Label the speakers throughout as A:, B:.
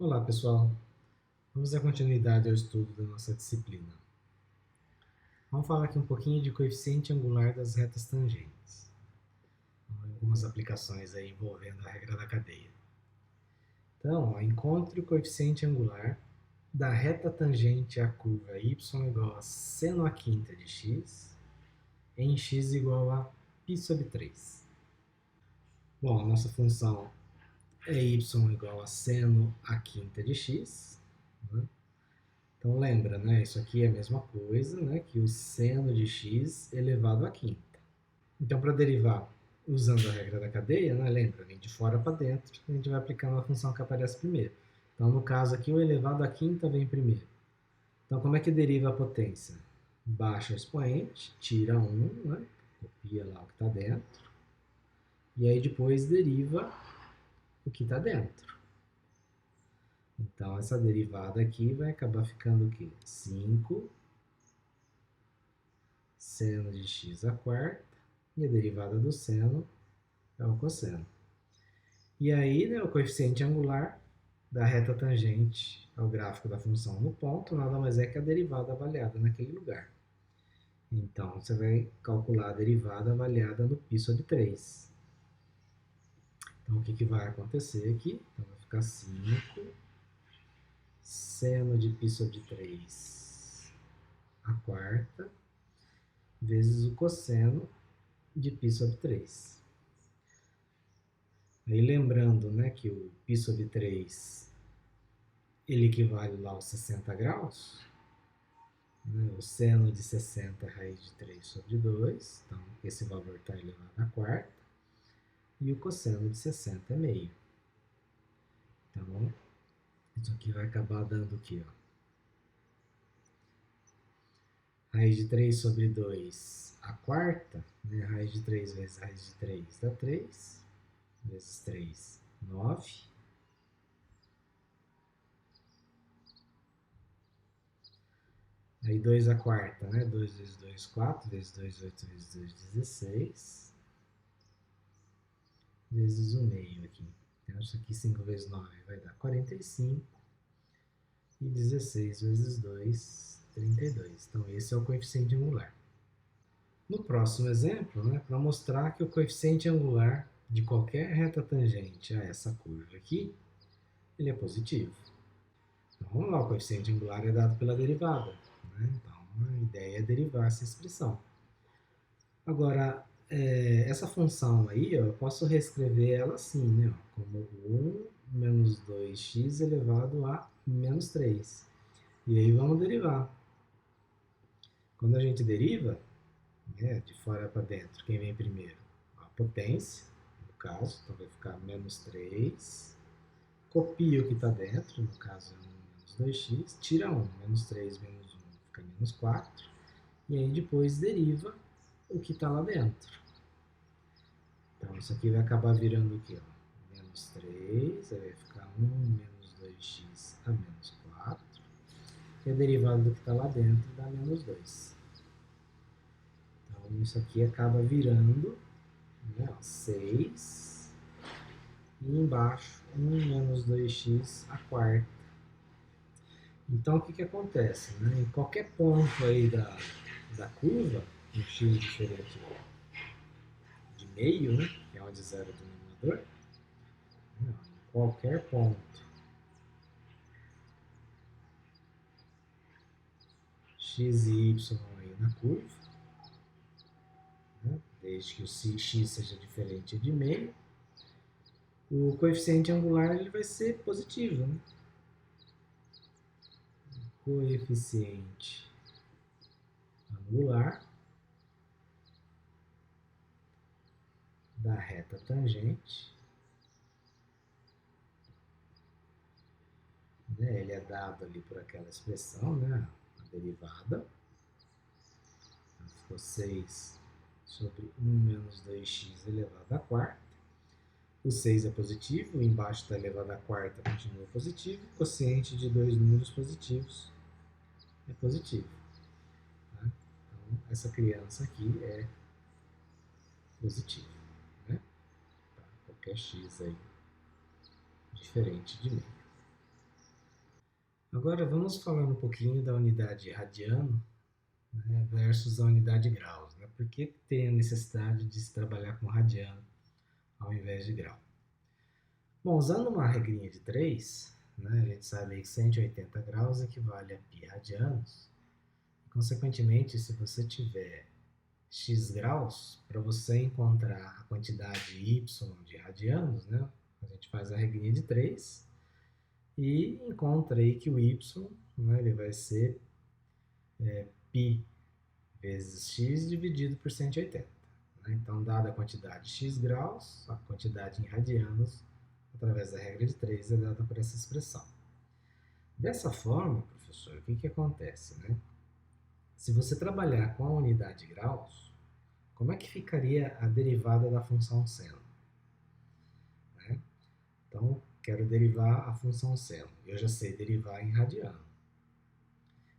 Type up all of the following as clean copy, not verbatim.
A: Olá, pessoal. Vamos dar continuidade ao estudo da nossa disciplina. Vamos falar aqui um pouquinho de coeficiente angular das retas tangentes. Algumas aplicações aí envolvendo a regra da cadeia. Então, encontre o coeficiente angular da reta tangente à curva y igual a seno a quinta de x em x igual a π sobre 3. Bom, a nossa função é y igual a seno a quinta de x, né? Então lembra, né? Isso aqui é a mesma coisa, né, que o seno de x elevado à quinta. Então, para derivar usando a regra da cadeia, né, lembra, vem de fora para dentro, a gente vai aplicando a função que aparece primeiro. Então, no caso aqui, o elevado à quinta vem primeiro. Então, como é que deriva a potência? Baixa o expoente, tira 1, né, copia lá o que está dentro, e aí depois deriva o que está dentro. Então, essa derivada aqui vai acabar ficando o quê? 5 seno de x à quarta, e a derivada do seno é o cosseno. E aí, né, o coeficiente angular da reta tangente ao gráfico da função no ponto nada mais é que a derivada avaliada naquele lugar. Então, você vai calcular a derivada avaliada no π sobre 3. Então, o que vai acontecer aqui? Então, vai ficar 5 seno de π sobre 3 à quarta vezes o cosseno de π sobre 3. Aí lembrando, né, que o π sobre 3 ele equivale lá aos 60 graus, né, o seno de 60 é raiz de 3 sobre 2, então esse valor está elevado à quarta, e o cosseno de 60 é meio. Então, isso aqui vai acabar dando o quê? Ó? Raiz de 3 sobre 2 à quarta, né, raiz de 3 vezes raiz de 3 dá 3, vezes 3, 9. Aí 2 à quarta, né? 2 vezes 2, 4, vezes 2, 8, vezes 2, 16. Vezes o meio aqui. Então, isso aqui 5 vezes 9 vai dar 45. E 16 vezes 2, 32. Então, esse é o coeficiente angular. No próximo exemplo, né, para mostrar que o coeficiente angular de qualquer reta tangente a essa curva aqui, ele é positivo. Então, vamos lá, o coeficiente angular é dado pela derivada. Né? Então, a ideia é derivar essa expressão. Agora, essa função aí, ó, eu posso reescrever ela assim, né, ó, como 1 menos 2x elevado a menos 3. E aí vamos derivar. Quando a gente deriva, né, de fora para dentro, quem vem primeiro? A potência, no caso, então vai ficar menos 3. Copia o que está dentro, no caso é 1 menos 2x, tira 1, menos 3 menos 1 fica menos 4. E aí depois deriva o que está lá dentro. Então, isso aqui vai acabar virando o quê? Ó? Menos 3, aí vai ficar 1 menos 2x a menos 4. E a derivada do que está lá dentro dá menos 2. Então, isso aqui acaba virando, né, 6. E embaixo, 1 menos 2x a quarta. Então, o que acontece? Né? Em qualquer ponto aí da curva, um x diferente de meio, né, que é onde zero é o denominador, em qualquer ponto x e y aí na curva, né, desde que o x seja diferente de meio, o coeficiente angular ele vai ser positivo. Né? Coeficiente angular da reta tangente, né, ele é dado ali por aquela expressão, né, a derivada. Então, ficou 6 sobre 1 menos 2x elevado à quarta. O 6 é positivo, o embaixo está elevado à quarta continua positivo. O quociente de dois números positivos é positivo. Tá? Então, essa criança aqui é positiva. Né? Tá? Qualquer x aí diferente de meio. Agora vamos falar um pouquinho da unidade radiano, né, versus a unidade graus. Né? Por que tem a necessidade de se trabalhar com radiano ao invés de grau? Bom, usando uma regrinha de 3, né, a gente sabe que 180 graus equivale a π radianos. Consequentemente, se você tiver x graus, para você encontrar a quantidade y de radianos, né, a gente faz a regrinha de 3 e encontra aí que o y, né, ele vai ser π vezes x dividido por 180. Né? Então, dada a quantidade x graus, a quantidade em radianos, através da regra de 3, é dada por essa expressão. Dessa forma, professor, o que acontece? Né? Se você trabalhar com a unidade graus, como é que ficaria a derivada da função seno? Né? Então, quero derivar a função seno. Eu já sei derivar em radiano.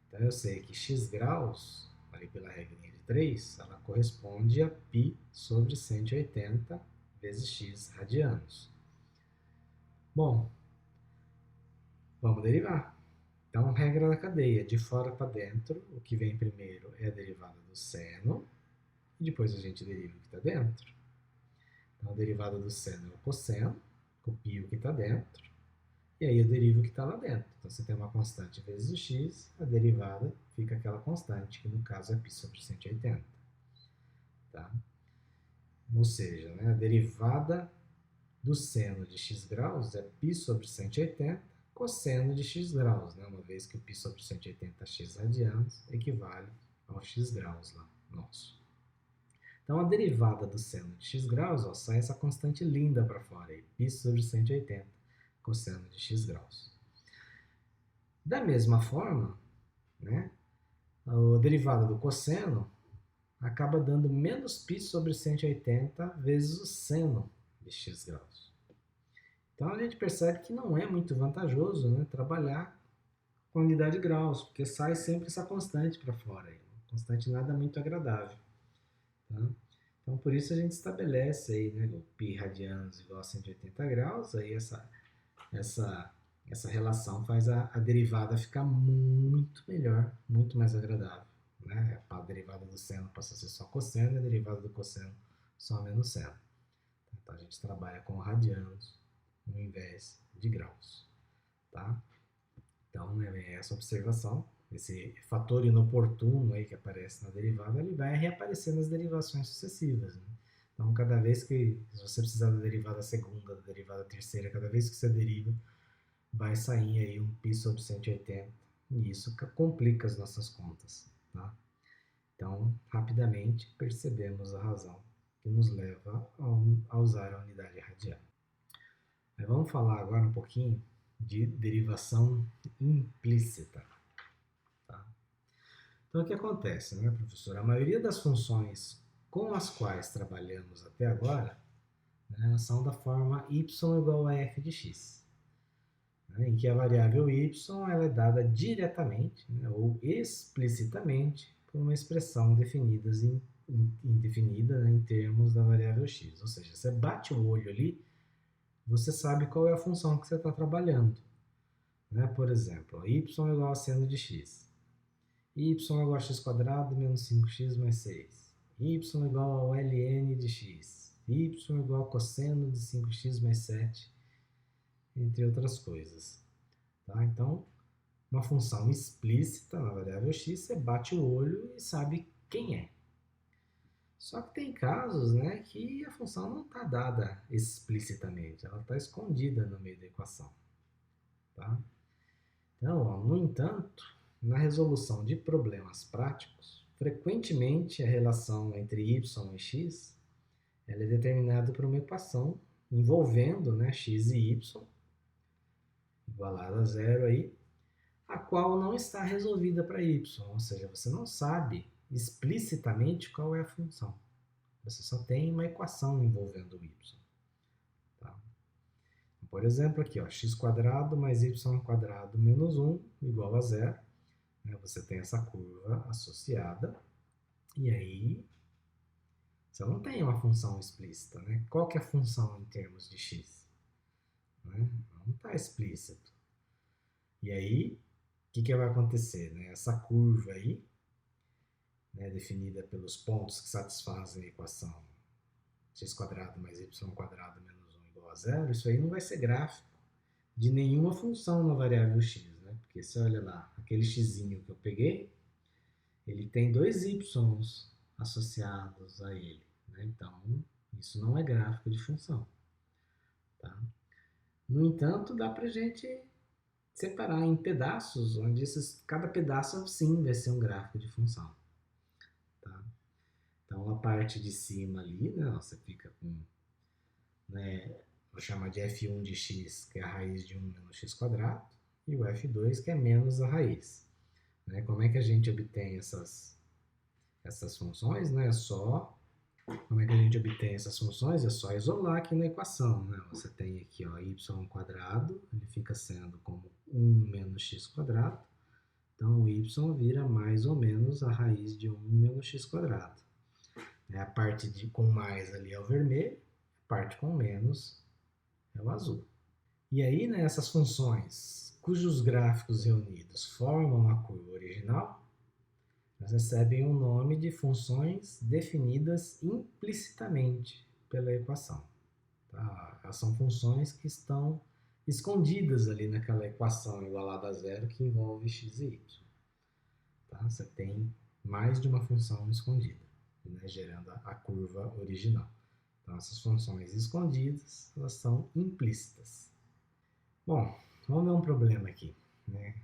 A: Então, eu sei que x graus, ali pela regrinha de 3, ela corresponde a π sobre 180 vezes x radianos. Bom, vamos derivar. Então, regra da cadeia, de fora para dentro, o que vem primeiro é a derivada do seno, e depois a gente deriva o que está dentro. Então, a derivada do seno é o cosseno, copio o que está dentro, e aí eu derivo o que está lá dentro. Então, você tem uma constante vezes o x, a derivada fica aquela constante, que no caso é π sobre 180. Tá? Ou seja, né, a derivada do seno de x graus é π sobre 180 cosseno de x graus, né, uma vez que o π sobre 180 x radianos equivale ao x graus lá nosso. Então, a derivada do seno de x graus, ó, sai essa constante linda para fora, aí, π sobre 180 cosseno de x graus. Da mesma forma, né, a derivada do cosseno acaba dando menos π sobre 180 vezes o seno de x graus. Então, a gente percebe que não é muito vantajoso, né, trabalhar com unidade de graus, porque sai sempre essa constante para fora, aí, uma constante nada muito agradável. Tá? Então, por isso a gente estabelece aí, né, o π radianos igual a 180 graus, aí essa relação faz a derivada ficar muito melhor, muito mais agradável. Né? A derivada do seno passa a ser só cosseno e a derivada do cosseno só menos seno. Então, a gente trabalha com radianos ao invés de graus. Tá? Então, é essa observação. Esse fator inoportuno aí que aparece na derivada, ele vai reaparecer nas derivações sucessivas. Né? Então, cada vez que se você precisar da derivada segunda, da derivada terceira, cada vez que você deriva, vai sair aí um π sobre 180 e isso complica as nossas contas. Tá? Então, rapidamente percebemos a razão que nos leva a usar a unidade radiana. Mas vamos falar agora um pouquinho de derivação implícita. Tá? Então, o que acontece, né, professor? A maioria das funções com as quais trabalhamos até agora, né, são da forma y igual a f de x, né, em que a variável y ela é dada diretamente, né, ou explicitamente por uma expressão indefinida, né, em termos da variável x. Ou seja, você bate o olho ali, você sabe qual é a função que você está trabalhando. Né? Por exemplo, y igual a seno de x. Y igual a x quadrado menos 5x mais 6. Y igual ao ln de x. Y igual a cosseno de 5x mais 7. Entre outras coisas. Tá? Então, uma função explícita na variável x, você bate o olho e sabe quem é. Só que tem casos, né, que a função não está dada explicitamente, ela está escondida no meio da equação. Tá? Então, ó, no entanto, na resolução de problemas práticos, frequentemente a relação entre y e x ela é determinada por uma equação envolvendo, né, x e y, igualada a zero aí, a qual não está resolvida para y, ou seja, você não sabe explicitamente qual é a função. Você só tem uma equação envolvendo o y. Tá? Por exemplo, aqui, ó, x quadrado mais y quadrado menos 1 igual a zero. Né? Você tem essa curva associada. E aí, você não tem uma função explícita. Né? Qual que é a função em termos de x? Né? Não está explícito. E aí, que vai acontecer? Né? Essa curva aí, né, definida pelos pontos que satisfazem a equação x² mais y² menos 1 igual a zero, isso aí não vai ser gráfico de nenhuma função na variável x, né? Porque você olha lá, aquele xzinho que eu peguei, ele tem dois y's associados a ele, né? Então, isso não é gráfico de função. Tá? No entanto, dá para a gente separar em pedaços, onde cada pedaço sim vai ser um gráfico de função. Tá? Então, a parte de cima ali, né, você fica com, né, vou chamar de f1 de x, que é a raiz de 1 menos x², e o f2, que é menos a raiz. Né? Como é que a gente obtém essas funções? Né? Como é que a gente obtém essas funções? É só isolar aqui na equação. Né? Você tem aqui ó, y², ele fica sendo como 1 menos x². Então, o y vira mais ou menos a raiz de 1 menos x². A parte com mais ali é o vermelho, a parte com menos é o azul. E aí, né, essas funções cujos gráficos reunidos formam a curva original, elas recebem o nome de funções definidas implicitamente pela equação. Tá? Elas são funções que estão escondidas ali naquela equação igualada a zero que envolve x e y. Tá? Você tem mais de uma função escondida, né, gerando a curva original. Então, essas funções escondidas, elas são implícitas. Bom, vamos ver um problema aqui, né,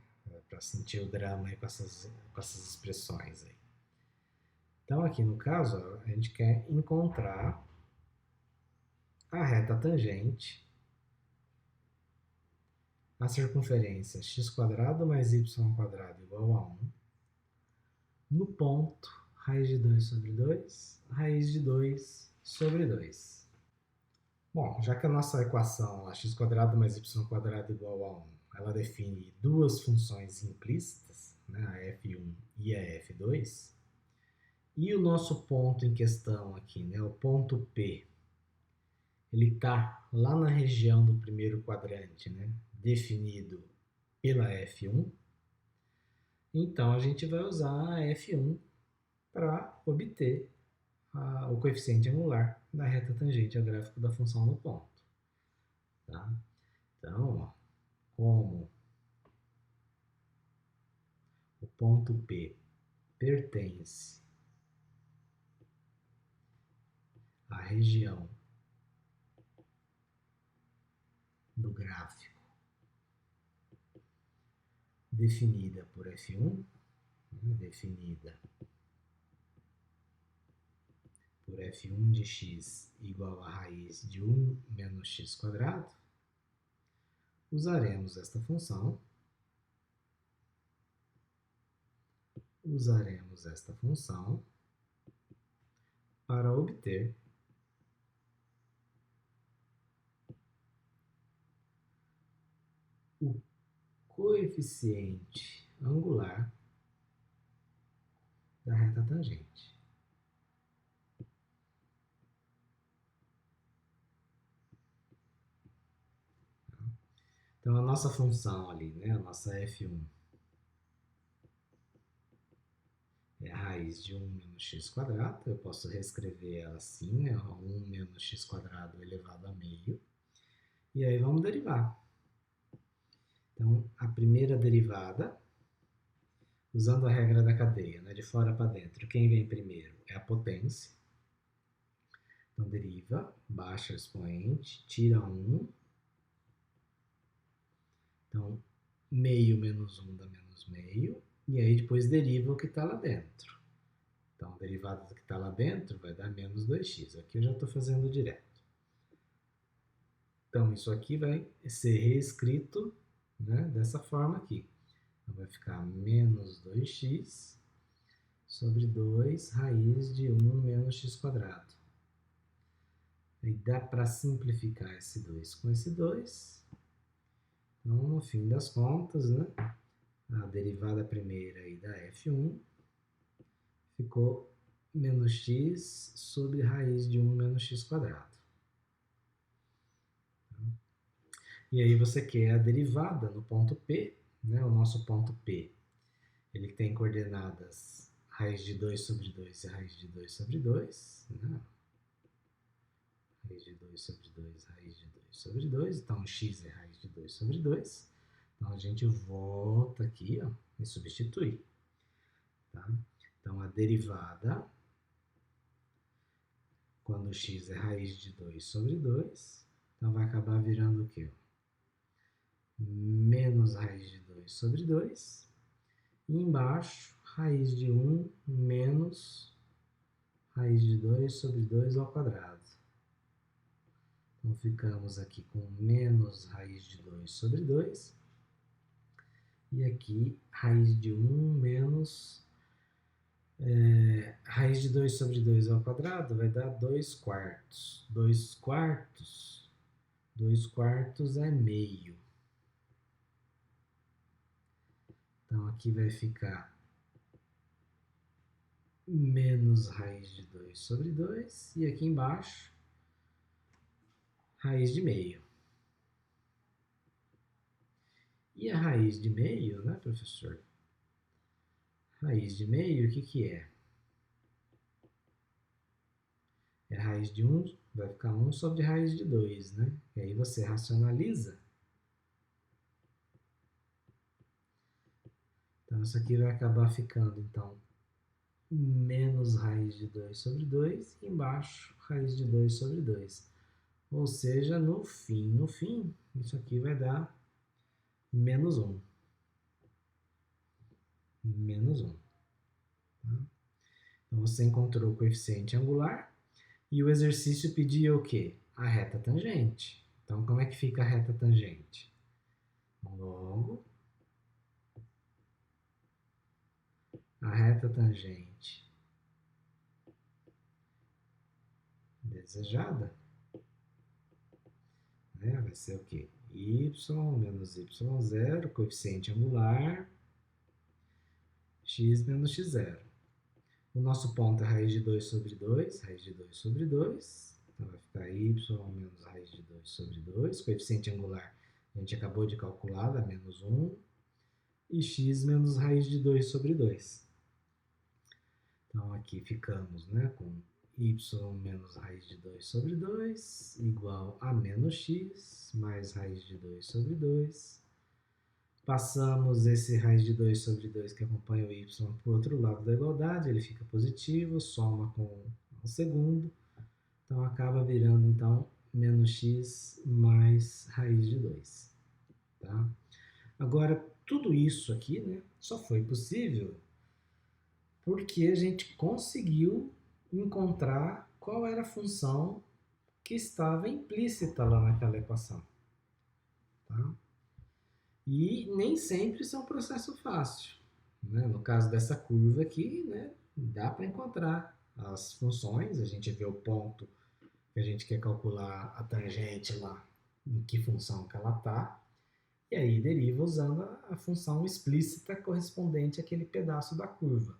A: para sentir o drama aí com essas expressões aí. Então, aqui no caso, a gente quer encontrar a reta tangente à circunferência x² mais y² igual a 1, no ponto raiz de 2 sobre 2, raiz de 2 sobre 2. Bom, já que a nossa equação, a x² mais y² igual a 1, ela define duas funções implícitas, né, a f1 e a f2, e o nosso ponto em questão aqui, né, o ponto P, ele está lá na região do primeiro quadrante, né, definido pela f1, então a gente vai usar a f1 para obter o coeficiente angular da reta tangente ao gráfico da função no ponto. Tá? Então, ó, como o ponto P pertence à região do gráfico definida por f1, definida por f1 de x igual a raiz de 1 menos x², usaremos esta função, para obter o coeficiente angular da reta tangente. Então, a nossa função ali, né, a nossa f1, é a raiz de 1 menos x². Eu posso reescrever ela assim, né, 1 menos x² elevado a meio. E aí vamos derivar. Então, a primeira derivada, usando a regra da cadeia, né, de fora para dentro, quem vem primeiro é a potência. Então, deriva, baixa o expoente, tira 1. Então, meio menos 1 dá menos meio. E aí depois deriva o que está lá dentro. Então, a derivada do que está lá dentro vai dar menos 2x. Aqui eu já estou fazendo direto. Então, isso aqui vai ser reescrito, né, dessa forma aqui. Então, vai ficar menos 2x sobre 2 raiz de 1 menos x². Aí dá para simplificar esse 2 com esse 2. Então, no fim das contas, né, a derivada primeira aí da f1 ficou menos x sobre raiz de 1 menos x². E aí você quer a derivada no ponto P, né, o nosso ponto P, ele tem coordenadas raiz de 2 sobre 2 e raiz de 2 sobre 2, né? Raiz de 2 sobre 2, raiz de 2 sobre 2, então x é raiz de 2 sobre 2. Então a gente volta aqui, ó, e substitui. Tá? Então a derivada, quando x é raiz de 2 sobre 2, então vai acabar virando o quê? Menos raiz de 2 sobre 2. E embaixo, raiz de 1 menos raiz de 2 sobre 2 ao quadrado. Então ficamos aqui com menos raiz de 2 sobre 2. E aqui, raiz de 1 menos raiz de 2 sobre 2 ao quadrado vai dar 2 quartos. 2 quartos, 2 quartos é meio. Então aqui vai ficar menos raiz de 2 sobre 2. E aqui embaixo, raiz de meio. E a raiz de meio, né, professor? Raiz de meio, o que que é? É raiz de 1, vai ficar 1 sobre raiz de 2, né? E aí você racionaliza. Então, isso aqui vai acabar ficando, então, menos raiz de 2 sobre 2, e embaixo, raiz de 2 sobre 2. Ou seja, no fim, isso aqui vai dar menos 1. Menos 1. Tá? Então, você encontrou o coeficiente angular e o exercício pedia o quê? A reta tangente. Então, como é que fica a reta tangente? Logo, a reta tangente desejada, né, vai ser o quê? Y menos y0, coeficiente angular, x menos x0. O nosso ponto é raiz de 2 sobre 2, raiz de 2 sobre 2. Então vai ficar y menos raiz de 2 sobre 2. Coeficiente angular a gente acabou de calcular, dá menos 1. E x menos raiz de 2 sobre 2. Então aqui ficamos, né, com y menos raiz de 2 sobre 2 igual a menos x mais raiz de 2 sobre 2. Passamos esse raiz de 2 sobre 2 que acompanha o y para o outro lado da igualdade, ele fica positivo, soma com o segundo, então acaba virando então menos x mais raiz de 2. Tá? Agora, tudo isso aqui, né, só foi possível porque a gente conseguiu encontrar qual era a função que estava implícita lá naquela equação. Tá? E nem sempre isso é um processo fácil. Né? No caso dessa curva aqui, né, dá para encontrar as funções, a gente vê o ponto que a gente quer calcular a tangente lá, em que função que ela está, e aí deriva usando a função explícita correspondente àquele pedaço da curva.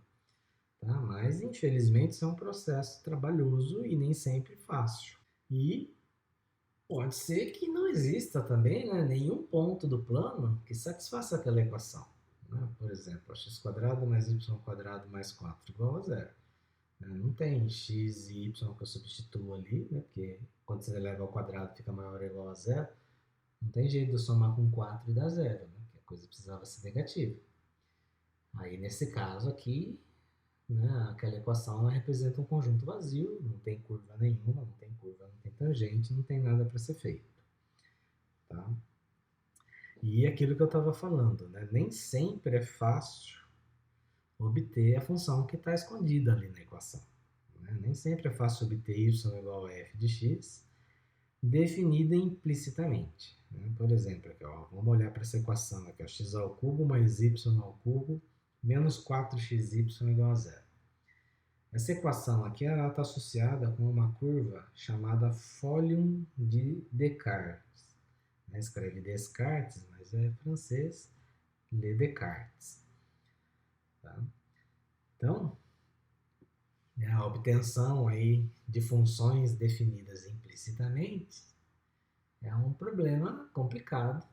A: Tá? Mas, infelizmente, isso é um processo trabalhoso e nem sempre fácil. E pode ser que não exista também, né, nenhum ponto do plano que satisfaça aquela equação. Né? Por exemplo, x² mais y² mais 4 igual a 0. Não tem x e y que eu substituo ali, né, porque quando você eleva ao quadrado fica maior ou igual a 0. Não tem jeito de eu somar com 4 e dar 0, né, porque a coisa precisava ser negativa. Aí, nesse caso aqui, né, aquela equação ela representa um conjunto vazio, não tem curva nenhuma, não tem curva, não tem tangente, não tem nada para ser feito. Tá? E aquilo que eu estava falando, né, nem sempre é fácil obter a função que está escondida ali na equação. Né? Nem sempre é fácil obter y igual a f de x definida implicitamente. Né? Por exemplo, aqui, ó, vamos olhar para essa equação aqui, ó, x ao cubo mais y ao cubo menos 4xy igual a 0. Essa equação aqui está associada com uma curva chamada folium de Descartes. Né? Escreve Descartes, mas é francês, lê Descartes. Tá? Então, a obtenção aí de funções definidas implicitamente é um problema complicado,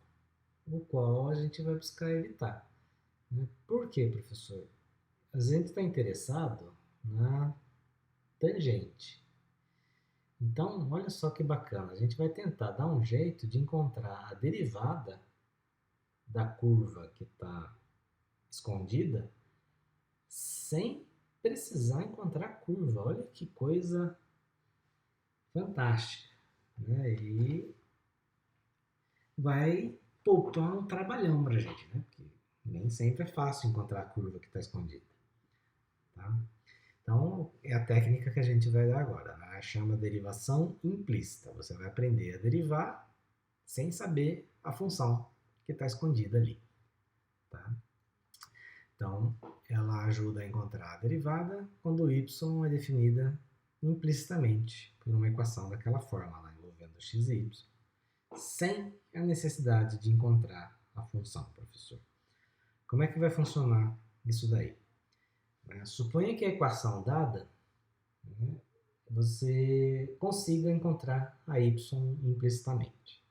A: o qual a gente vai buscar evitar. Né? Por quê, professor? A gente está interessado na tangente. Então, olha só que bacana, a gente vai tentar dar um jeito de encontrar a derivada da curva que está escondida sem precisar encontrar a curva. Olha que coisa fantástica. Né? E vai poupar um trabalhão para a gente, né? Porque nem sempre é fácil encontrar a curva que está escondida. Tá? Então, é a técnica que a gente vai dar agora. A chama derivação implícita. Você vai aprender a derivar sem saber a função que está escondida ali. Tá? Então, ela ajuda a encontrar a derivada quando y é definida implicitamente por uma equação daquela forma, lá, envolvendo x e y, sem a necessidade de encontrar a função, professor. Como é que vai funcionar isso daí? Suponha que a equação dada, né, você consiga encontrar a y implicitamente,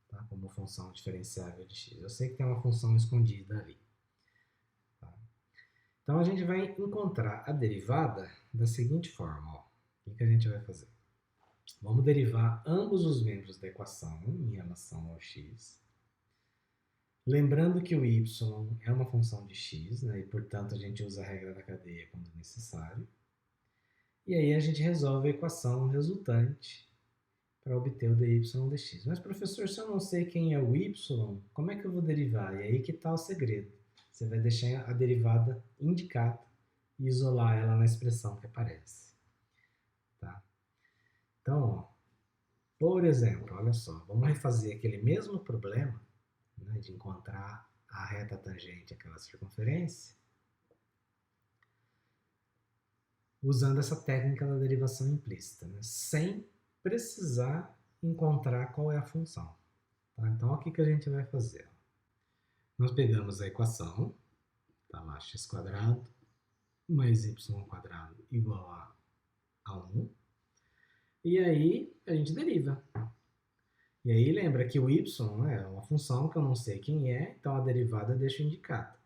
A: tá? Como função diferenciável de x. Eu sei que tem uma função escondida ali. Tá? Então, a gente vai encontrar a derivada da seguinte forma. Ó. O que a gente vai fazer? Vamos derivar ambos os membros da equação em relação ao x. Lembrando que o y é uma função de x, né, e portanto a gente usa a regra da cadeia quando necessário. E aí a gente resolve a equação resultante para obter o dy dx. Mas professor, se eu não sei quem é o y, como é que eu vou derivar? E aí que está o segredo. Você vai deixar a derivada indicada e isolar ela na expressão que aparece. Tá? Então, ó, por exemplo, olha só, vamos refazer aquele mesmo problema, né, de encontrar a reta tangente àquela circunferência, usando essa técnica da derivação implícita, né, sem precisar encontrar qual é a função. Tá? Então, o que a gente vai fazer? Nós pegamos a equação, tá lá, x² mais y² igual a 1, e aí a gente deriva. E aí lembra que o y é uma função que eu não sei quem é, então a derivada eu deixo indicada.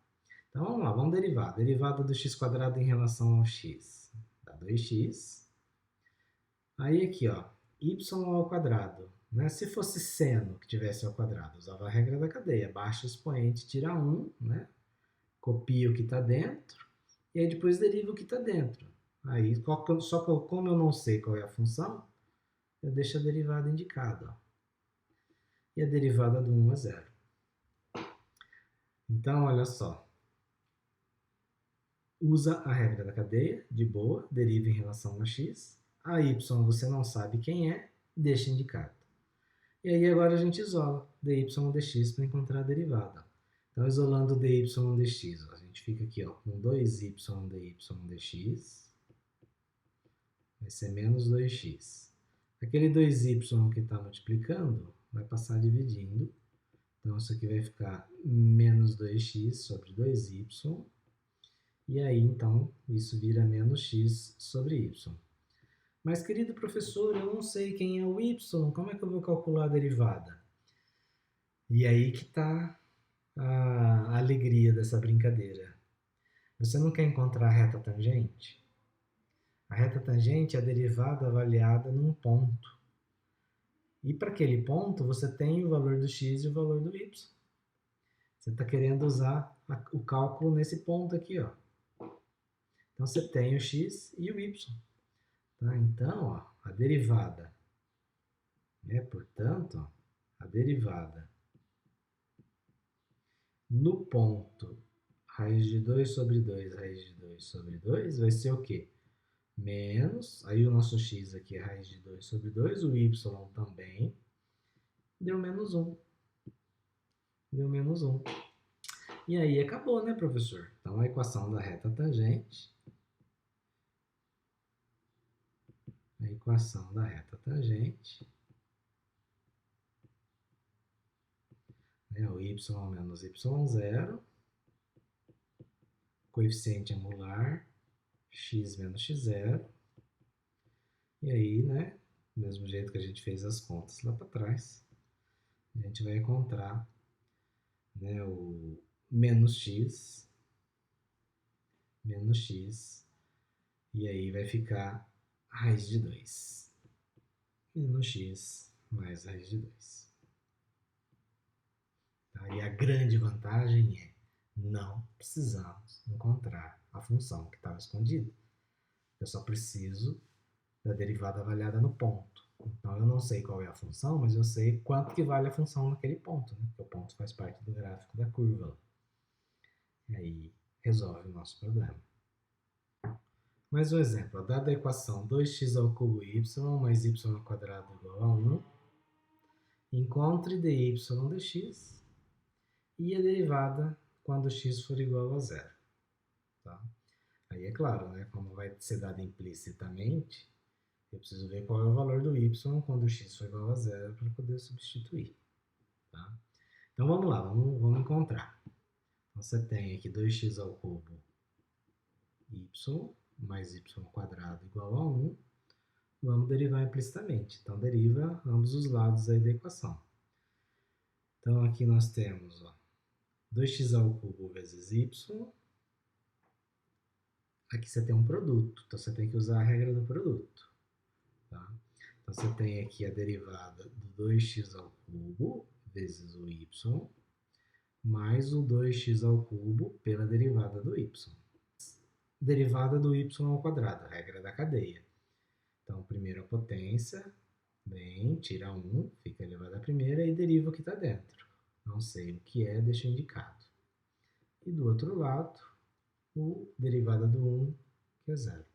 A: Então vamos lá, vamos derivar. Derivada do x² em relação ao x dá 2x. Aí aqui, ó, y ao quadrado. Né? Se fosse seno que tivesse ao quadrado, usava a regra da cadeia. Baixa o expoente, tira 1, né? Copia o que está dentro, e aí depois deriva o que está dentro. Aí, só que como eu não sei qual é a função, eu deixo a derivada indicada. Ó. E a derivada do 1 é 0. Então, olha só. Usa a regra da cadeia, de boa, deriva em relação a x. A y você não sabe quem é, deixa indicado. E aí agora a gente isola dy dx para encontrar a derivada. Então, isolando dy dx, a gente fica aqui ó, com 2y dy dx, vai ser menos 2x. Aquele 2y que está multiplicando vai passar dividindo. Então, isso aqui vai ficar menos 2x sobre 2y. E aí, então, isso vira menos x sobre y. Mas, querido professor, eu não sei quem é o y, como é que eu vou calcular a derivada? E aí que está a alegria dessa brincadeira. Você não quer encontrar a reta tangente? A reta tangente é a derivada avaliada num ponto. E para aquele ponto, você tem o valor do x e o valor do y. Você está querendo usar o cálculo nesse ponto aqui, ó. Então, você tem o x e o y. Tá? Então, ó, a derivada, né? Portanto, ó, a derivada no ponto raiz de 2 sobre 2, raiz de 2 sobre 2, vai ser o quê? Menos, aí o nosso x aqui é raiz de 2 sobre 2, o y também, deu menos 1. Deu menos 1. E aí acabou, né, professor? Então, a equação da reta tangente, né, o y menos y0, coeficiente angular, x menos x0, e aí, né, do mesmo jeito que a gente fez as contas lá para trás, a gente vai encontrar, né, o menos x, e aí vai ficar raiz de 2. Menos x mais raiz de 2. Tá? E a grande vantagem é não precisamos encontrar a função que estava escondida. Eu só preciso da derivada avaliada no ponto. Então, eu não sei qual é a função, mas eu sei quanto que vale a função naquele ponto, né? Porque o ponto faz parte do gráfico da curva. E aí, resolve o nosso problema. Mais um exemplo. Dada a equação 2x ao cubo y mais y ao quadrado igual a 1, encontre dy dx e a derivada quando x for igual a zero. Tá? Aí é claro, né? Como vai ser dado implicitamente, eu preciso ver qual é o valor do y quando x for igual a zero para poder substituir. Tá? Então vamos lá, vamos encontrar. Então, você tem aqui 2x ao cubo y mais y ao quadrado igual a 1. Vamos derivar implicitamente. Então, deriva ambos os lados aí da equação. Então, aqui nós temos 2x ao cubo vezes y. Aqui você tem um produto, então você tem que usar a regra do produto. Tá? Então, você tem aqui a derivada do 2x ao cubo vezes o y, mais o 2x ao cubo pela derivada do y. Derivada do y ao quadrado, regra da cadeia. Então, primeiro a potência, bem, tira 1, fica elevado à primeira e deriva o que está dentro. Não sei o que é, deixa indicado. E do outro lado, o derivada do 1, que é 0.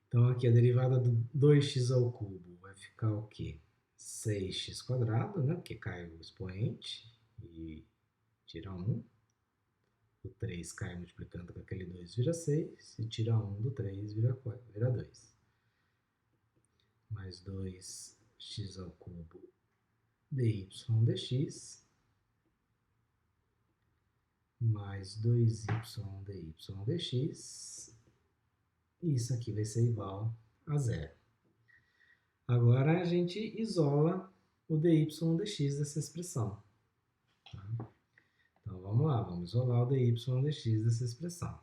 A: Então, aqui a derivada do 2x ao cubo vai ficar o quê? 6x², né? Porque cai o expoente e tira 1. O 3 cai multiplicando com aquele 2, vira 6. E tira 1 do 3, vira 2. Mais 2x ao cubo dy dx, mais 2y dy dx, e isso aqui vai ser igual a zero. Agora a gente isola o dy dx dessa expressão. Tá? Então vamos lá, vamos isolar o dy dx dessa expressão.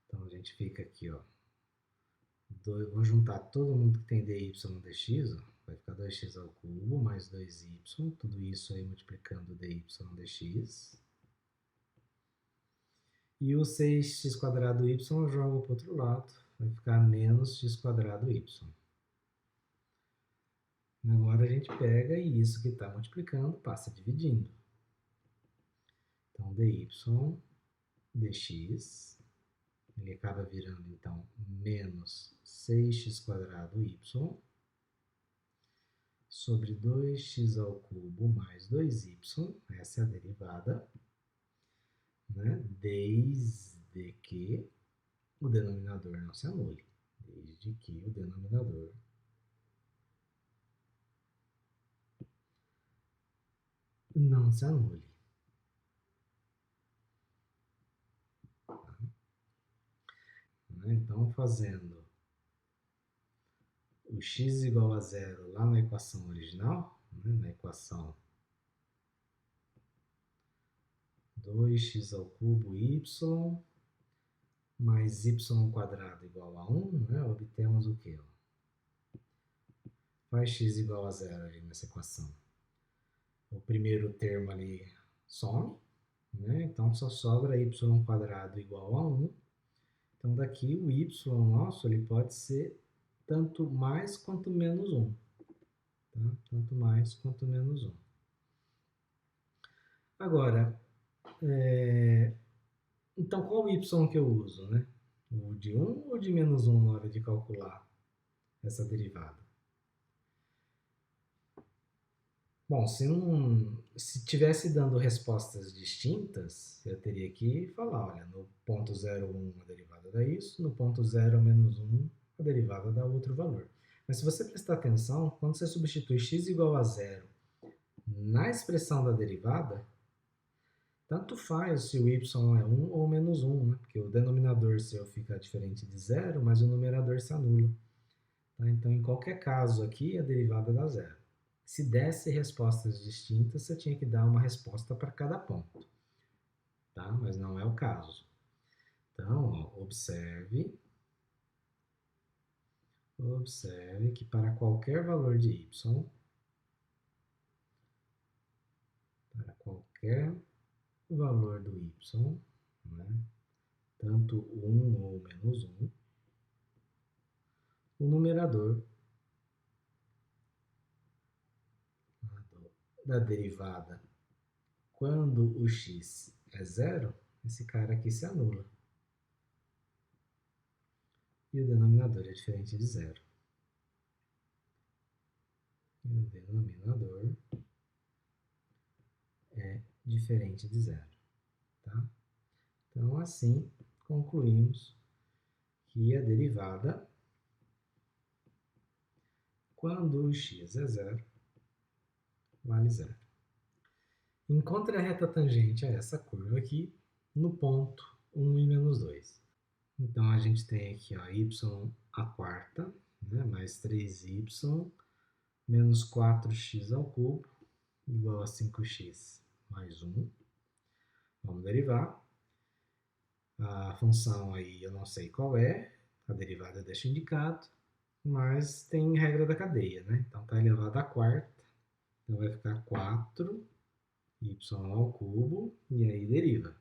A: Então a gente fica aqui, ó. Vou juntar todo mundo que tem dy dx, ó. Vai ficar 2x ao cubo mais 2y, tudo isso aí multiplicando dy dx. E o 6x² y eu jogo para o outro lado, vai ficar menos x² y. Agora a gente pega e isso que está multiplicando passa dividindo. Então, dy dx, ele acaba virando, então, menos 6x² y sobre 2x ao cubo mais 2y, essa é a derivada, né? Desde que o denominador não se anule. Desde que o denominador não se anule. Tá? Então, fazendo o x igual a zero lá na equação original, né? Na equação 2x ao cubo y mais y² igual a 1, né? Obtemos o quê? Faz x igual a zero ali nessa equação. O primeiro termo ali some, né? Então só sobra y² igual a 1. Então daqui o y nosso ele pode ser tanto mais quanto menos 1. Tá? Tanto mais quanto menos 1. Agora, então qual y que eu uso, né? O de 1 ou de menos 1 na hora de calcular essa derivada? Bom, se tivesse dando respostas distintas, eu teria que falar, olha, no ponto 0,1 a derivada dá isso, no ponto 0 menos 1 a derivada dá outro valor. Mas se você prestar atenção, quando você substitui x igual a zero na expressão da derivada, tanto faz se o y é 1 ou menos 1, né? Porque o denominador seu fica diferente de zero, mas o numerador se anula. Tá? Então, em qualquer caso aqui, a derivada dá zero. Se desse respostas distintas, você tinha que dar uma resposta para cada ponto, tá? Mas não é o caso. Então, ó, observe que para qualquer valor de y, para qualquer valor do y, né, tanto 1 ou menos 1, o numerador da derivada, quando o x é zero, esse cara aqui se anula. E o denominador é diferente de zero. E o denominador é diferente de zero. Tá? Então, assim, concluímos que a derivada, quando o x é zero, vale zero. Encontre a reta tangente a essa curva aqui no ponto 1 e menos 2. Então, a gente tem aqui ó, y à quarta, né, mais 3y, menos 4x ao cubo, igual a 5x mais 1. Vamos derivar. A função aí eu não sei qual é, a derivada deixa indicado, mas tem regra da cadeia, né? Então, está elevado à quarta, então vai ficar 4y ao cubo, e aí deriva.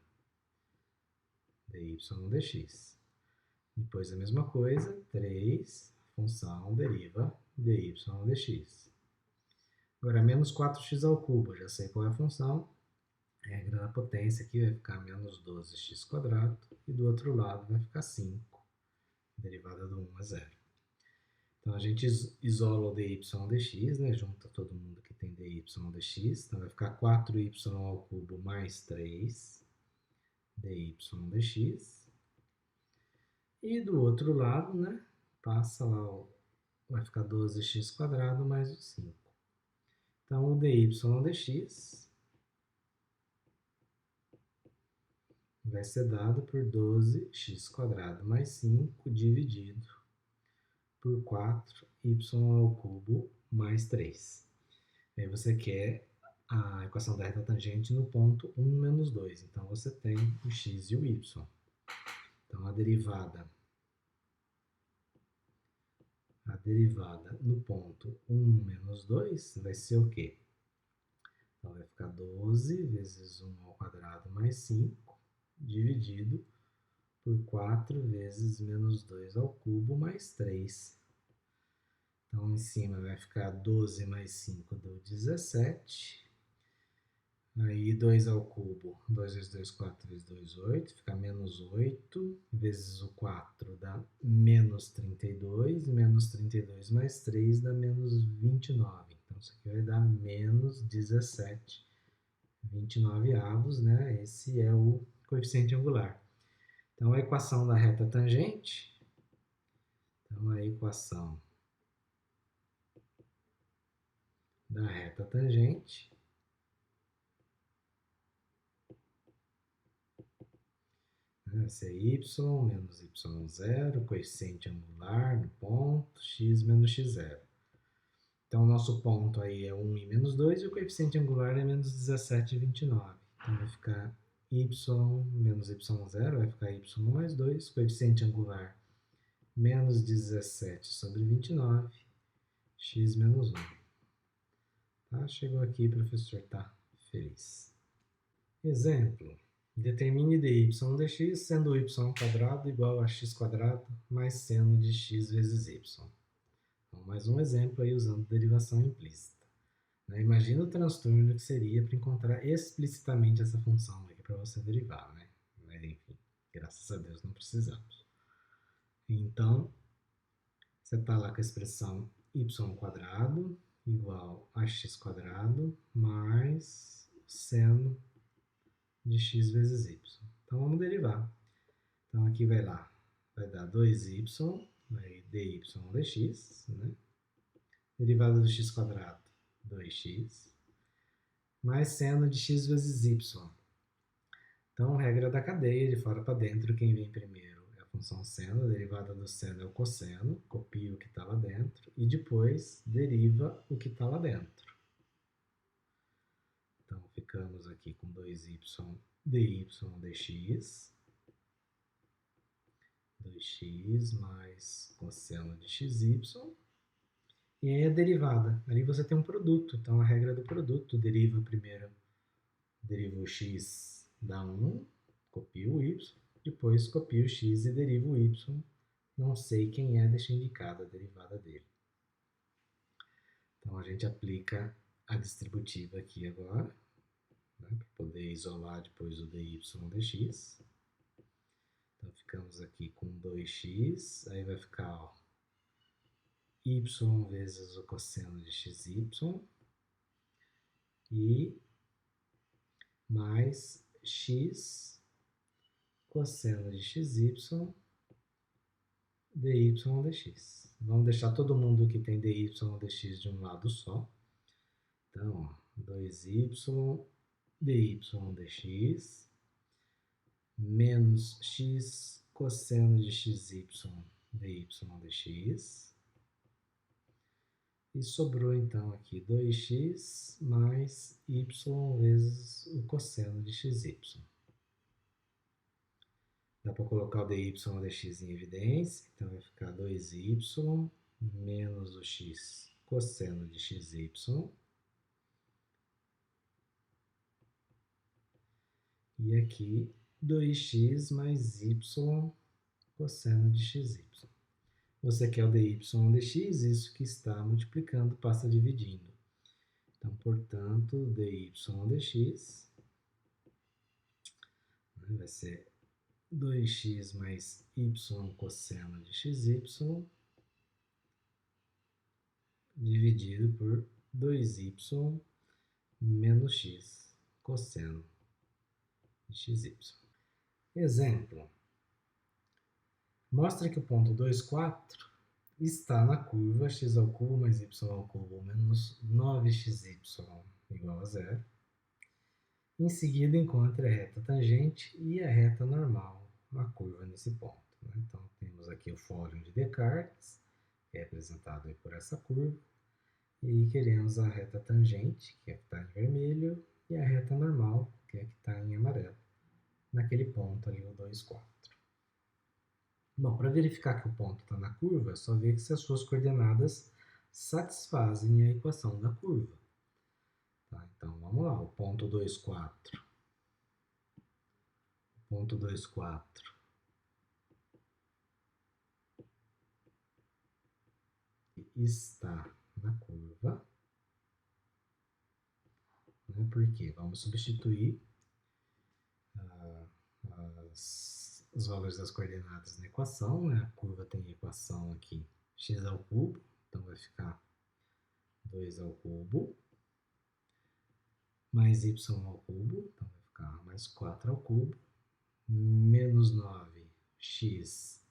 A: dy dx. Depois a mesma coisa, 3, função deriva dy dx. Agora, menos 4x ao cubo, já sei qual é a função. A regra da potência aqui vai ficar menos 12x², e do outro lado vai ficar 5, derivada do 1 a 0. Então, a gente isola o dy dx, né? Junta todo mundo que tem dy dx, então vai ficar 4y ao cubo mais 3 dy dx. E do outro lado, né? Passa lá, vai ficar 12x² mais o 5. Então, o dy dx vai ser dado por 12x² mais 5 dividido por 4y ao cubo mais 3. Aí você quer a equação da reta tangente no ponto 1 menos 2. Então, você tem o x e o y. Então, a derivada no ponto 1 menos 2 vai ser o quê? Então, vai ficar 12 vezes 1 ao quadrado mais 5, dividido por 4 vezes menos 2 ao cubo mais 3. Então, em cima vai ficar 12 mais 5 deu 17. Aí 2 ao cubo, 2 vezes 2, 4 vezes 2, 8. Fica menos 8, vezes o 4 dá menos 32. Menos 32 mais 3 dá menos 29. Então, isso aqui vai dar menos 17. 29 avos, né? Esse é o coeficiente angular. Então, a equação da reta tangente, então a equação da reta tangente vai ser y menos y0, coeficiente angular no ponto, x menos x0. Então, o nosso ponto aí é 1 e menos 2, e o coeficiente angular é menos 17,29. Então, vai ficar y menos y0, vai ficar y mais 2, coeficiente angular menos 17 sobre 29, x menos 1. Tá? Chegou aqui, professor, tá feliz. Exemplo. Determine dy dx sendo y² igual a x² mais seno de x vezes y. Então, mais um exemplo aí usando derivação implícita. Imagina o transtorno que seria para encontrar explicitamente essa função aqui para você derivar, né? Mas enfim, graças a Deus não precisamos. Então, você está lá com a expressão y² igual a x² mais seno de x vezes y. Então, vamos derivar. Então, aqui vai dar 2y, aí dy dx, né? Derivada do x², 2x, mais seno de x vezes y. Então, regra da cadeia, de fora para dentro, quem vem primeiro é a função seno, a derivada do seno é o cosseno, copia o que está lá dentro, e depois deriva o que está lá dentro. Então, ficamos aqui com 2y dy dx. 2x mais cosseno de xy. E aí a derivada. Ali você tem um produto. Então, a regra do produto. Deriva primeiro, deriva o x, dá 1, copio o y. Depois copio o x e derivo o y. Não sei quem é, deixa indicada a derivada dele. Então, a gente aplica a distributiva aqui agora, né, para poder isolar depois o dy dx. Então, ficamos aqui com 2x, aí vai ficar ó, y vezes o cosseno de xy e mais x cosseno de xy dy dx. Vamos deixar todo mundo que tem dy dx de um lado só. Então, ó, 2y dy dx menos x cosseno de xy dy dx. E sobrou então aqui 2x mais y vezes o cosseno de xy. Dá para colocar o dy dx em evidência, então vai ficar 2y menos o x cosseno de xy. E aqui 2x mais y cosseno de xy. Você quer o dy dx, isso que está multiplicando passa dividindo. Então, portanto, dy dx vai ser 2x mais y cosseno de xy dividido por 2y menos x cosseno de xy. Exemplo. Mostra que o ponto 2, 4 está na curva x ao cubo mais y ao cubo menos 9xy igual a zero. Em seguida, encontre a reta tangente e a reta normal na curva nesse ponto. Né? Então, temos aqui o fórum de Descartes, que é representado aí por essa curva, e queremos a reta tangente, que é a que está em vermelho, e a reta normal, que é a que está em amarelo, naquele ponto ali, o 2, 4. Bom, para verificar que o ponto está na curva, é só ver se as suas coordenadas satisfazem a equação da curva. Tá, então, vamos lá, o ponto 2, 4. O ponto 2, 4 está na curva. Né, por quê? Vamos substituir os valores das coordenadas na equação. Né? A curva tem a equação aqui, x ao cubo, então vai ficar 2 ao cubo, mais y ao cubo, então vai ficar mais 4 ao cubo, menos 9xy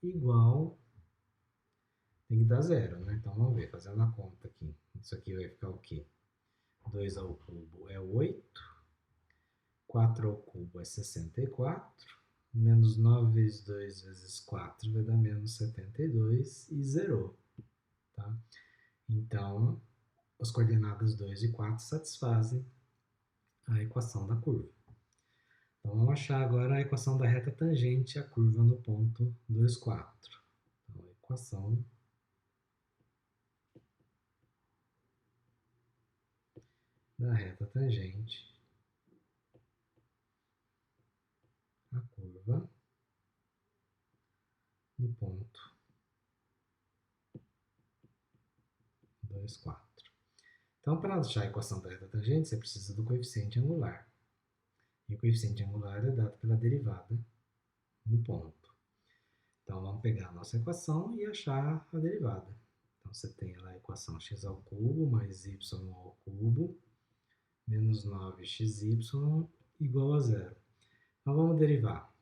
A: igual, tem que dar zero, né? Então vamos ver, fazendo a conta aqui. Isso aqui vai ficar o quê? 2 ao cubo é 8, 4 ao cubo é 64, menos 9 vezes 2 vezes 4 vai dar menos 72 e zerou. Tá? Então, as coordenadas 2 e 4 satisfazem a equação da curva. Então, vamos achar agora a equação da reta tangente à curva no ponto 2, 4. Então, a equação da reta tangente à curva no ponto 2, 4. Então, para achar a equação da reta tangente, você precisa do coeficiente angular. E o coeficiente angular é dado pela derivada no ponto. Então, vamos pegar a nossa equação e achar a derivada. Então, você tem lá a equação x ao cubo mais y ao cubo menos 9xy igual a zero. Então, vamos derivar.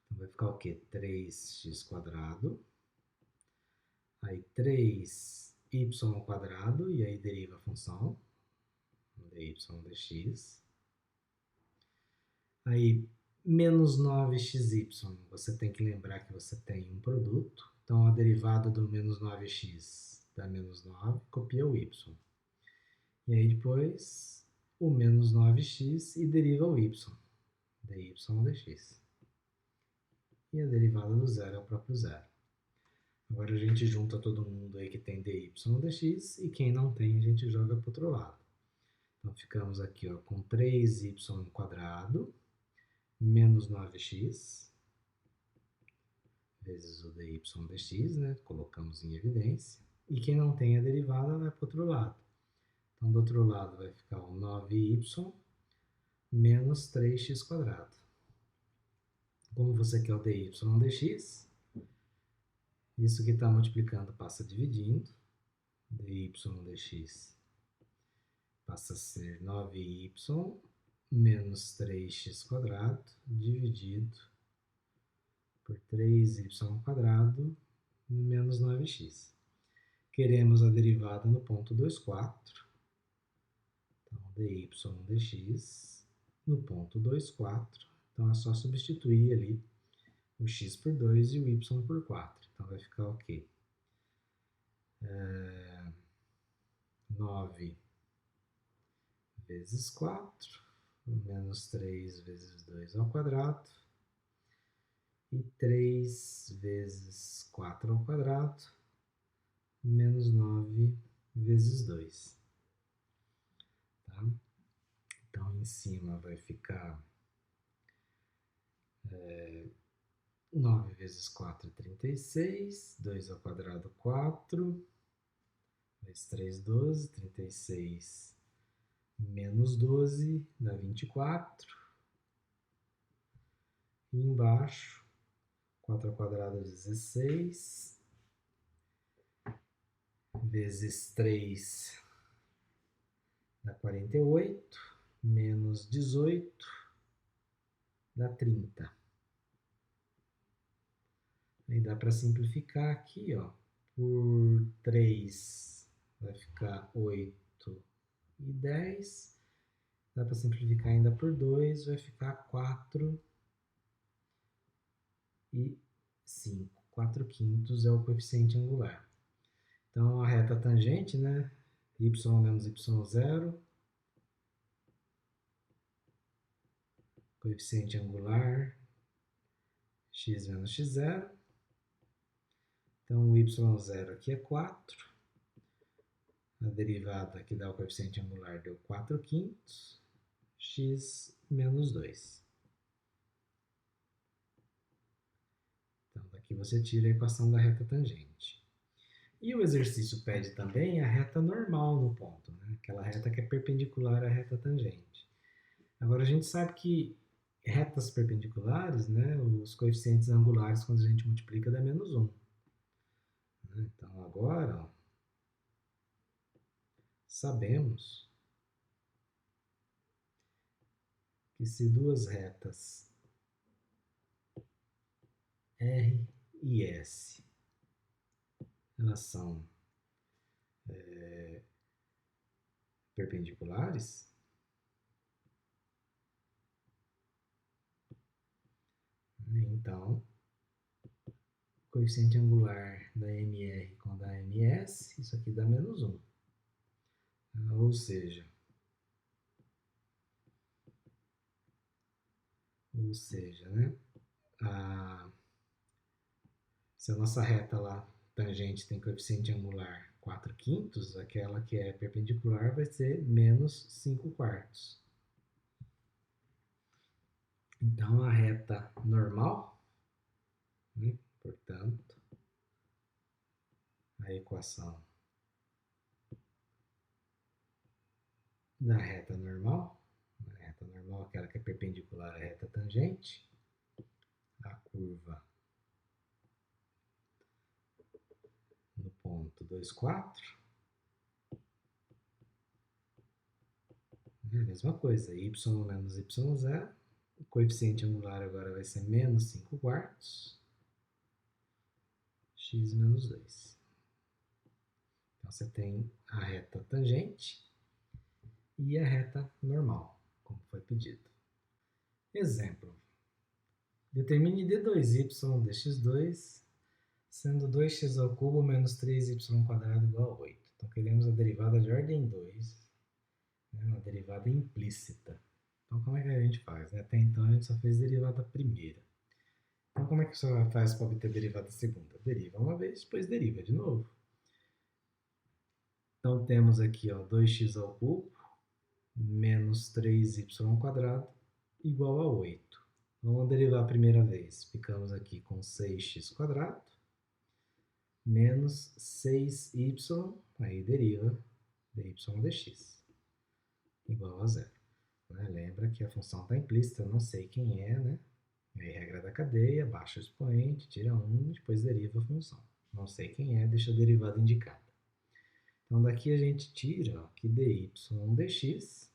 A: Então, vai ficar o quê? 3x quadrado. Aí, 3y ao quadrado, e aí deriva a função dy dx. Aí, menos 9xy, você tem que lembrar que você tem um produto. Então, a derivada do menos 9x dá menos 9, copia o y. E aí depois o menos 9x e deriva o y, dy dx. E a derivada do zero é o próprio zero. Agora a gente junta todo mundo aí que tem dy dx e quem não tem a gente joga para o outro lado. Então ficamos aqui ó, com 3y² menos 9x vezes o dy dx, né? Colocamos em evidência. E quem não tem a derivada vai para o outro lado. Então do outro lado vai ficar o 9y menos 3x². Como você quer o dy dx, isso que está multiplicando passa dividindo. Dy dx passa a ser 9y menos 3x² dividido por 3y² menos 9x. Queremos a derivada no ponto 2, 4. Então, dy dx no ponto 2, 4. Então, é só substituir ali o x por 2 e o y por 4. Então, vai ficar o quê? 9 vezes 4, menos 3 vezes 2 ao quadrado, e 3 vezes 4 ao quadrado, menos 9 vezes 2. Tá? Então, em cima vai ficar 9 vezes 4 é 36, 2 ao quadrado 4, vezes 3, 12, 36 menos 12 dá 24. E embaixo, 4 ao quadrado é 16, vezes 3 dá 48, menos 18 dá 30. Aí dá para simplificar aqui, ó, por 3 vai ficar 8 e 10. Dá para simplificar ainda por 2, vai ficar 4 e 5. 4 quintos é o coeficiente angular. Então, a reta tangente, né, y menos y0, coeficiente angular, x menos x0. Então, o y0 aqui é 4. A derivada que dá o coeficiente angular deu 4 quintos, x menos 2. Então, daqui você tira a equação da reta tangente. E o exercício pede também a reta normal no ponto, né? Aquela reta que é perpendicular à reta tangente. Agora, a gente sabe que retas perpendiculares, né, os coeficientes angulares, quando a gente multiplica, dá menos 1. Então, agora, ó, sabemos que se duas retas R e S elas são perpendiculares, então o coeficiente angular da MR com a da MS, isso aqui dá menos 1. Ou seja, né, se a nossa reta lá tangente tem coeficiente angular 4 quintos, aquela que é perpendicular vai ser menos 5 quartos. Então, a reta normal, né, portanto, a equação da reta normal, aquela que é perpendicular à reta tangente, a curva no ponto 2, 4, é a mesma coisa, y menos y0, o coeficiente angular agora vai ser menos 5 quartos, x menos 2. Então, você tem a reta tangente e a reta normal, como foi pedido. Exemplo. Determine d2y dx2, sendo 2x² menos 3y² igual a 8. Então, queremos a derivada de ordem 2 derivada implícita. Então, como é que a gente faz? Até então, a gente só fez derivada primeira. Então, como é que você faz para obter derivada segunda? Deriva uma vez, depois deriva de novo. Então, temos aqui ó, 2x ao cubo menos 3y² igual a 8. Vamos derivar a primeira vez. Ficamos aqui com 6x² menos 6y, aí deriva dy dx, igual a 0. Né? Lembra que a função está implícita, eu não sei quem é, né? Aí, regra da cadeia, baixa o expoente, tira 1, depois deriva a função. Não sei quem é, deixa a derivada indicada. Então, daqui a gente tira ó, que dy dx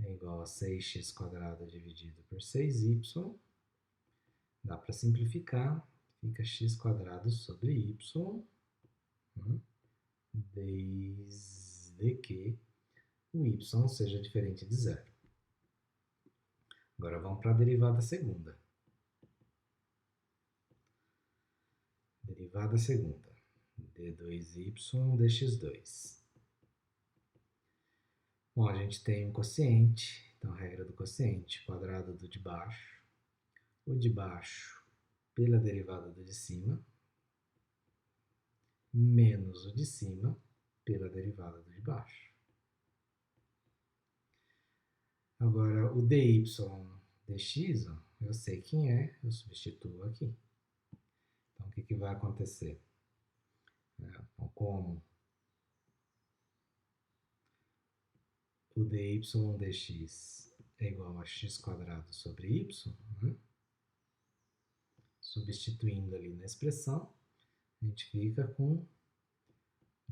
A: é igual a 6x² dividido por 6y. Dá para simplificar, fica x² sobre y, né? Desde que o y seja diferente de zero. Agora vamos para a derivada segunda. Derivada segunda, d2y dx2. Bom, a gente tem um quociente, então a regra do quociente, quadrado do de baixo, o de baixo pela derivada do de cima, menos o de cima pela derivada do de baixo. Agora, o dy dx, ó, eu sei quem é, eu substituo aqui. Então, o que vai acontecer? Como o dy dx é igual a x² sobre y, né? Substituindo ali na expressão, a gente fica com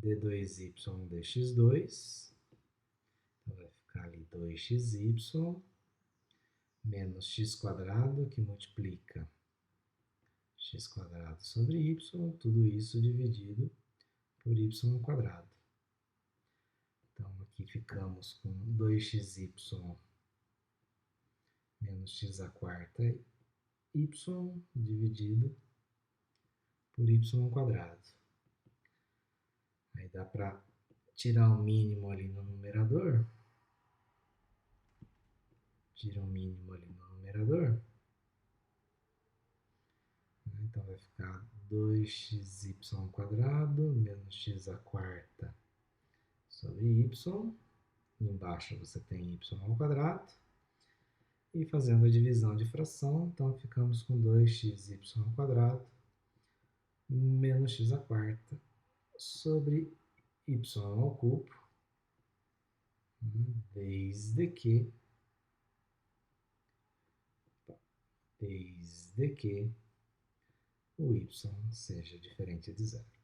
A: d2y dx2, então vai ficar ali 2xy menos x² que multiplica x² sobre y, tudo isso dividido por y². Então, aqui ficamos com 2xy menos x² y dividido por y². Aí dá para tirar o mínimo ali no numerador. Tira o mínimo ali no numerador. Então vai ficar 2xy² menos x² sobre y. Embaixo você tem y². E fazendo a divisão de fração, então ficamos com 2xy² menos x² sobre y², desde que o y seja diferente de zero.